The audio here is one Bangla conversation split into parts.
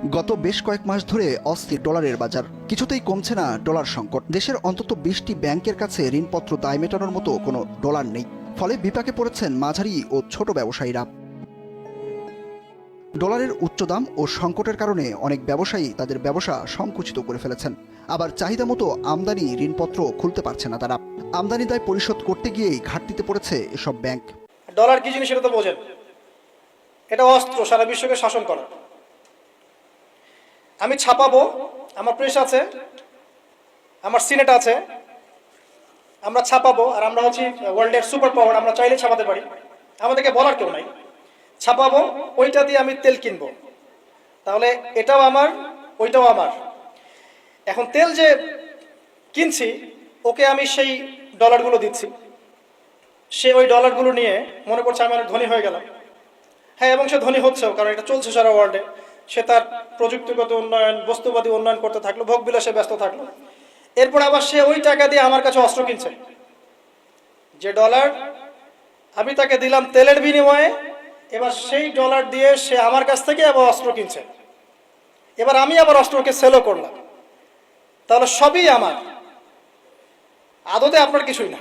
গত বেশ কয়েক মাস ধরে অস্থির ডলারের বাজার, কিছুতেই কমছে না ডলার সংকট। দেশের অন্তত 20টি ব্যাংকের কাছে ঋণপত্র দায় মেটানোর মতো কোনো ডলার নেই। ফলে বিপাকে পড়েছেন মাঝারি ও ছোট ব্যবসায়ীরা। ডলারের উচ্চ দাম ও সংকটের কারণে অনেক ব্যবসায়ী তাদের ব্যবসা সংকুচিত করে ফেলেছেন। আবার চাহিদা মতো আমদানি ঋণপত্র খুলতে পারছে না তারা। আমদানি দায় পরিশোধ করতে গিয়েই ঘাটতিতে পড়েছে এসব ব্যাংক। ডলার কি জিনিস এটা তো বোঝেন, এটা অস্ত্র সারা বিশ্বকে শাসন করা। আমি ছাপাবো, আমার প্রেস আছে, আমার সিনেট আছে, আমরা ছাপাবো, আর আমরা হচ্ছি ওয়ার্ল্ডের সুপার পাওয়ার, আমরা চাইলে ছাপাতে পারি, আমাদেরকে বলার কেউ নাই। ছাপাবো, ওইটা দিয়ে আমি তেল কিনবো, তাহলে এটাও আমার ওইটাও আমার। এখন তেল যে কিনছি ওকে আমি সেই ডলারগুলো দিচ্ছি, সে ওই ডলারগুলো নিয়ে মনে করছে আমি অনেক ধনী হয়ে গেলাম। হ্যাঁ, এবং সে ধনী হচ্ছেও, কারণ এটা চলছে সারা ওয়ার্ল্ডে। সে তার প্রযুক্তিগত উন্নয়ন, বস্তুবাদী উন্নয়ন করতে থাকলো, ভোগ বিলাসে ব্যস্ত থাকলো। এরপর আবার সে ওই টাকা দিয়ে আমার কাছে অস্ত্র কিনছে। যে ডলার আমি তাকে দিলাম তেলের বিনিময়ে, এবার সেই ডলার দিয়ে সে আমার কাছ থেকে আবার অস্ত্র কিনছে। এবার আমি আবার অস্ত্রকে সেলও করলাম, তাহলে সবই আমার, আদতে আপনার কিছুই না।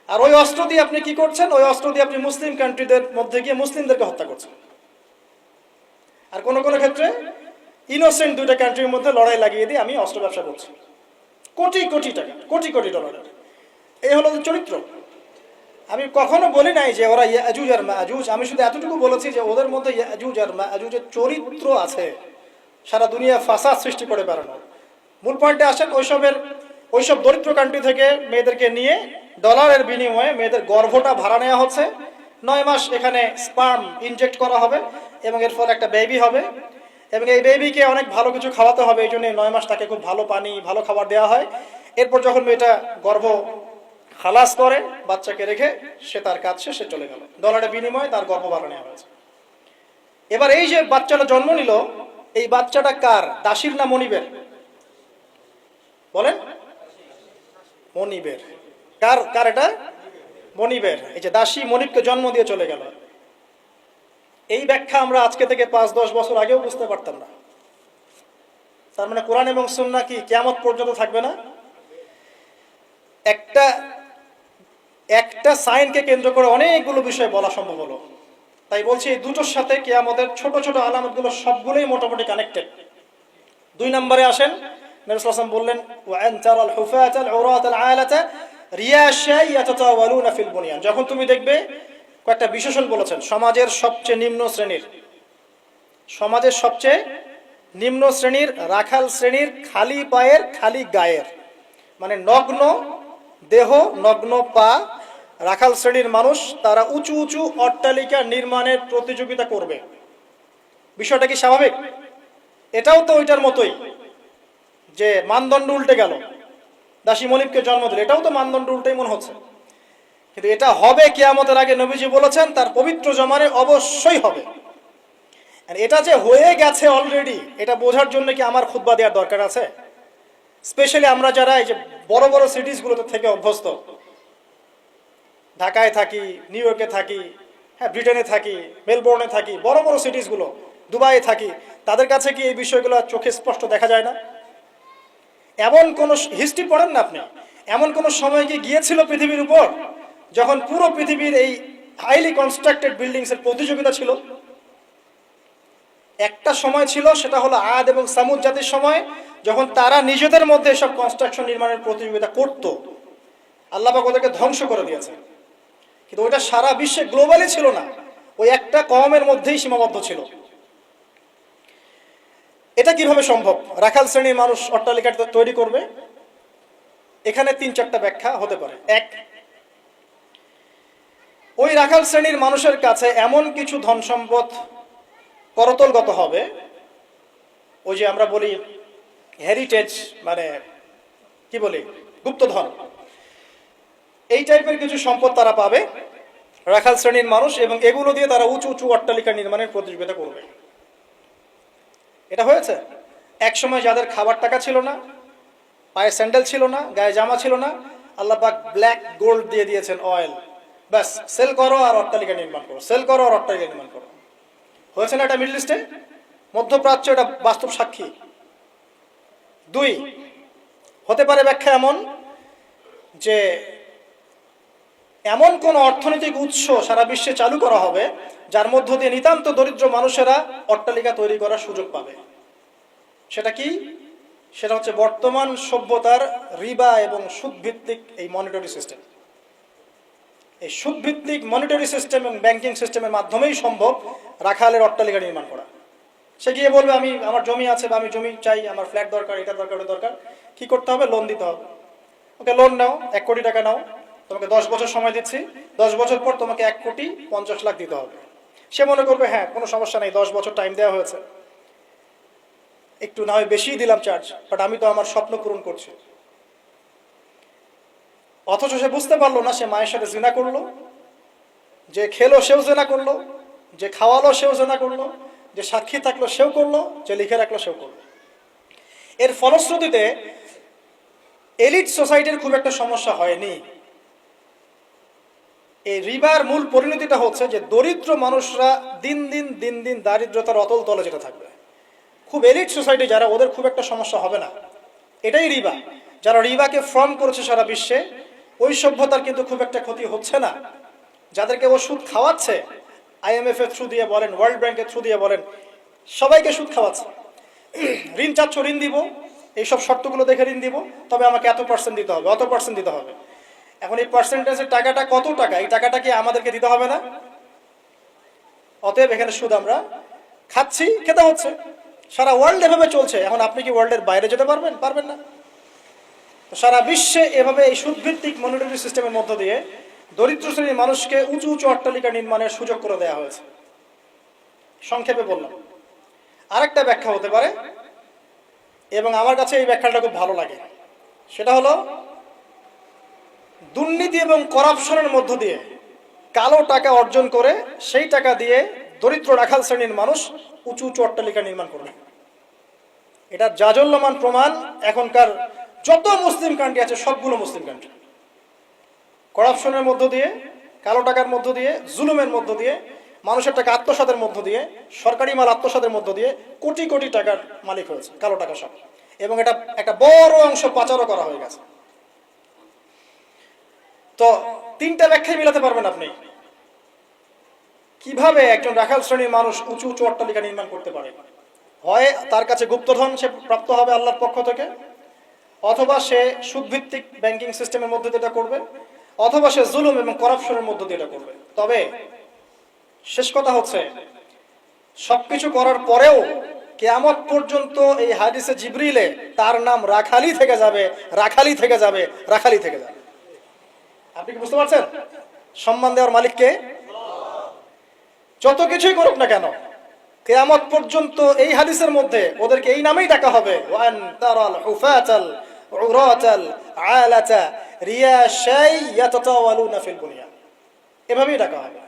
আর ওই অস্ত্র দিয়ে আপনি কি করছেন? ওই অস্ত্র দিয়ে আপনি মুসলিম কান্ট্রিদের মধ্যে গিয়ে মুসলিমদেরকে হত্যা করছেন। আর কোনো কোনো ক্ষেত্রে ইনোসেন্ট দুইটা কান্ট্রির মধ্যে লড়াই লাগিয়ে দিয়ে আমি অস্ত্র ব্যবসা করছি, কোটি কোটি টাকা, কোটি কোটি ডলারের। এই হলো চরিত্র। আমি কখনো বলি নাই যে ওরা ইয়াজুজ আর মাজুজ, আমি শুধু এতটুকু বলেছি যে ওদের মধ্যে ইয়াজুজ আর মাজুজের চরিত্র আছে, সারা দুনিয়া ফাসাদ সৃষ্টি করে বেড়ানো। মূল পয়েন্টে আসেন, ওইসব দরিদ্র কান্ট্রি থেকে মেয়েদেরকে নিয়ে ডলারের বিনিময়ে মেয়েদের গর্ভটা ভাড়া নেওয়া হচ্ছে। 9 মাস এখানে স্পার্ম ইনজেক্ট করা হবে এবং এর ফলে একটা বেবি হবে, এবং এই বেবিকে অনেক ভালো কিছু খাওয়াতে হবে। এই জন্য 9 মাস তাকে খুব ভালো পানি, ভালো খাবার দেওয়া হয়। এরপর যখন মেয়েটা গর্ভ খালাস করে, বাচ্চাকে রেখে সে তার কাজ শেষে চলে গেল, ডলারের বিনিময়ে তার গর্ভ ভাড়া নেওয়া হয়েছে। এবার এই যে বাচ্চাটা জন্ম নিল, এই বাচ্চাটা কার? দাসীর না মনিবের? বলেন। মনিবের। কার কার এটা? মনিবের। এই যে দাসী মনিবকে জন্ম দিয়ে চলে গেল, এই ব্যাখ্যা আমরা আজকে থেকে 5-10 বছর আগেও বুঝতে পারতাম না। তার মানে কোরআন এবং সুন্নাহ কি কিয়ামত পর্যন্ত থাকবে না? একটা সাইনকে কেন্দ্র করে অনেকগুলো বিষয় বলা সম্ভব হলো। তাই বলছি, এই দুটোর সাথে কিয়ামতের ছোট ছোট আলামতগুলো সবগুলোই মোটামুটি কানেক্টেড। 2 নম্বরে আসেন, নবী সাল্লাল্লাহু আলাইহি ওয়াসাল্লাম বললেন, ওয়া আনতারাল হুফাতাল উরাতাল আলাতা রিয়াশা ইয়াতাতাওয়ালুনা ফিল বুনিয়ান। যখন তুমি দেখবে, কয়েকটা বিশেষণ বলেছেন, সমাজের সবচেয়ে নিম্ন শ্রেণীর রাখাল শ্রেণীর, খালি পায়ের খালি গায়ের, মানে নগ্ন দেহ নগ্ন পা রাখাল শ্রেণীর মানুষ, তারা উঁচু উঁচু অট্টালিকা নির্মাণের প্রতিযোগিতা করবে। বিষয়টা কি স্বাভাবিক? এটাও তো ওইটার মতোই, যে মানদণ্ড উল্টে গেল, দাসী মনিবকে জন্ম দিল, এটাও তো মানদণ্ড উল্টেই মনে হচ্ছে। কিন্তু এটা হবে কিয়ামতের আগে, নবীজি বলেছেন তার পবিত্র জমানে অবশ্যই হবে। এটা যে হয়ে গেছে অলরেডি, এটা বোঝার জন্য কি আমার খুতবা দেওয়ার দরকার আছে? স্পেশালি আমরা যারা এই যে বড় বড় সিটিসগুলোতে থেকে অভ্যস্ত, ঢাকায় থাকি, নিউ ইয়র্কে থাকি, হ্যাঁ ব্রিটেনে থাকি, মেলবোর্নে থাকি, বড় বড় সিটিসগুলো, দুবাইয়ে থাকি, তাদের কাছে কি এই বিষয়গুলো চোখে স্পষ্ট দেখা যায় না? এমন কোন হিস্ট্রি পড়েন না আপনি, এমন কোন সময় কি গিয়েছিল পৃথিবীর উপর যখন পুরো পৃথিবীর এই হাইলি কনস্ট্রাক্টেড বিল্ডিংস এর প্রতিযোগিতা ছিল? একটা সময় ছিল, সেটা হলো আদ এবং সামুদ জাতির সময়, যখন তারা নিজেদের মধ্যে সব কনস্ট্রাকশন নির্মাণের প্রতিযোগিতা করত। আল্লাহ পাক ওদেরকে ধ্বংস করে দিয়েছে। কিন্তু ওইটা সারা বিশ্বে গ্লোবালি ছিল না, ওই একটা কওমের মধ্যেই সীমাবদ্ধ ছিল। এটা কিভাবে সম্ভব? রাখাল শ্রেণীর মানুষ অট্টালিকা তৈরি করবে। এখানে 3-4টা ব্যাখ্যা হতে পারে। এক, ওই রাখাল শ্রেণীর মানুষের কাছে এমন কিছু ধন সম্পদ করতলগত হবে, ওই যে আমরা বলি হেরিটেজ, মানে কি বলি, গুপ্তধন, এই টাইপের কিছু সম্পদ তারা পাবে রাখাল শ্রেণীর মানুষ, এবং এগুলো দিয়ে তারা উঁচু উঁচু অট্টালিকা নির্মাণের প্রতিযোগিতা করবে। এটা হয়েছে এক সময়, যাদের খাবার টাকা ছিল না, পায়ে স্যান্ডেল ছিল না, গায়ে জামা ছিল না, আল্লাহ পাক ব্ল্যাক গোল্ড দিয়ে দিয়েছেন, অয়েল, ব্যাস সেল করো আর অট্টালিকা নির্মাণ করো, সেল করো আর অট্টালিকা নির্মাণ করো। হয়েছে না এটা মিডল ইস্টে? মধ্যপ্রাচ্য এটা বাস্তব সাক্ষী। 2, হতে পারে ব্যাখ্যা এমন যে এমন কোন অর্থনৈতিক উৎস সারা বিশ্বে চালু করা হবে যার মধ্য দিয়ে নিতান্ত দরিদ্র মানুষেরা অট্টালিকা তৈরি করার সুযোগ পাবে। সেটা কি? সেটা হচ্ছে বর্তমান সভ্যতার রিবা এবং সুদভিত্তিক এই মনিটরি সিস্টেম। এই সুদভিত্তিক মনিটরি সিস্টেম এবং ব্যাংকিং সিস্টেমের মাধ্যমেই সম্ভব রাখালের অট্টালিকা নির্মাণ করা। সে গিয়ে বলবে আমি আমার জমি আছে বা আমি জমি চাই, আমার ফ্ল্যাট দরকার, এটা দরকার, ওটা দরকার। কি করতে হবে? লোন দিতে হবে। ওকে লোন নাও, 1 কোটি টাকা নাও, তোমাকে 10 বছর সময় দিচ্ছি, 10 বছর পর তোমাকে 1,50,00,000 দিতে হবে। সে মনে করবে হ্যাঁ কোনো সমস্যা নেই, 10 বছর টাইম দেওয়া হয়েছে, একটু না হয় বেশিই দিলাম চার্জ, বাট আমি তো আমার স্বপ্ন পূরণ করছি। অথচ সে বুঝতে পারলো না সে মায়ের সাথে জিনা করলো, যে খেলো সেও জিনা করলো, যে খাওয়ালো সেও জিনা করলো, যে সাক্ষী থাকলো সেও করলো, যে লিখে রাখলো সেও করলো। এর ফলশ্রুতিতে এলিট সোসাইটির খুব একটা সমস্যা হয়নি। এই রিবার মূল পরিণতিটা হচ্ছে যে দরিদ্র মানুষরা দিন দিন দারিদ্রতার অতল তলে যেতে থাকবে। খুব এলিট সোসাইটি যারা, ওদের খুব একটা সমস্যা হবে না। এটাই রিবা। যারা রিবাকে ফর্ম করেছে সারা বিশ্বে, ওই সভ্যতার কিন্তু খুব একটা ক্ষতি হচ্ছে না। যাদেরকে ও সুদ খাওয়াচ্ছে, IMF এর থ্রু দিয়ে বলেন, ওয়ার্ল্ড ব্যাংকের থ্রু দিয়ে বলেন, সবাইকে সুদ খাওয়াচ্ছে। ঋণ চাচ্ছ, ঋণ দিব, এইসব শর্তগুলো দেখে ঋণ দিব, তবে আমাকে এত পার্সেন্ট দিতে হবে, অত পার্সেন্ট দিতে হবে। এখন এই পার্সেন্টেজের টাকাটা কত টাকা, এই টাকাটা কি আমাদেরকে দিতে হবে না? অতএব এখানে সুদ আমরা খাচ্ছি, খেতে হচ্ছে। সারা ওয়ার্ল্ড এভাবে চলছে। এখন আপনি কি ওয়ার্ল্ডের বাইরে যেতে পারবেন? পারবেন না। তো সারা বিশ্বে এভাবে এই সুদভিত্তিক মনিটরি সিস্টেমের মধ্য দিয়ে দরিদ্র শ্রেণীর মানুষকে উঁচু উঁচু অট্টালিকা নির্মাণের সুযোগ করে দেওয়া হয়েছে। সংক্ষেপে বললাম। আরেকটা ব্যাখ্যা হতে পারে, এবং আমার কাছে এই ব্যাখ্যাটা খুব ভালো লাগে, সেটা হলো দুর্নীতি এবং করাপশনের মধ্য দিয়ে কালো টাকা অর্জন করে সেই টাকা দিয়ে দরিদ্র রাখাল শ্রেণীর মানুষ উঁচু উঁচু অট্টালিকা নির্মাণ করবে। এটা জাজল্যমান প্রমাণ এখনকার যত মুসলিম কান্ট্রি আছে সবগুলো মুসলিম কান্ট্রি করাপশনের মধ্য দিয়ে, কালো টাকার মধ্য দিয়ে, জুলুমের মধ্য দিয়ে, মানুষের টাকা আত্মসাতের মধ্য দিয়ে, সরকারি মাল আত্মসাতের মধ্য দিয়ে কোটি কোটি টাকার মালিক হয়েছে কালো টাকা সব। এবং এটা একটা বড় অংশ পাচারও করা হয়ে গেছে। তো 3টা ব্যাখ্যাই মিলাতে পারবেন আপনি কিভাবে একজন রাখাল শ্রেণীর মানুষ উঁচু উঁচু অট্টালিকা নির্মাণ করতে পারে। হয় তার কাছে গুপ্তধন সে প্রাপ্ত হবে আল্লাহর পক্ষ থেকে, অথবা সে সুদভিত্তিক ব্যাংকিং সিস্টেমের মধ্যে দিয়ে এটা করবে, অথবা সে জুলুম এবং করাপশনের মধ্য দিয়ে এটা করবে। তবে শেষ কথা হচ্ছে, সবকিছু করার পরেও কিয়ামত পর্যন্ত এই হাদিসে জিবরিলে তার নাম রাখালি থেকে যাবে, রাখালি থেকে যাবে, রাখালি থেকে যাবে। আপনি কি বুঝতে পারছেন? সম্মান দেওয়ার মালিককে। যত কিছুই করুক না কেন, কিয়ামত পর্যন্ত এই হাদিসের মধ্যে ওদেরকে এই নামেই ডাকা হবে, ওয়ান তারাল হুফাতাল উরাতাল আলাতা রিয়াশাই ইয়াতাতাওয়ালুনা ফিল বুনিয়ান, এভাবেই ডাকা হবে।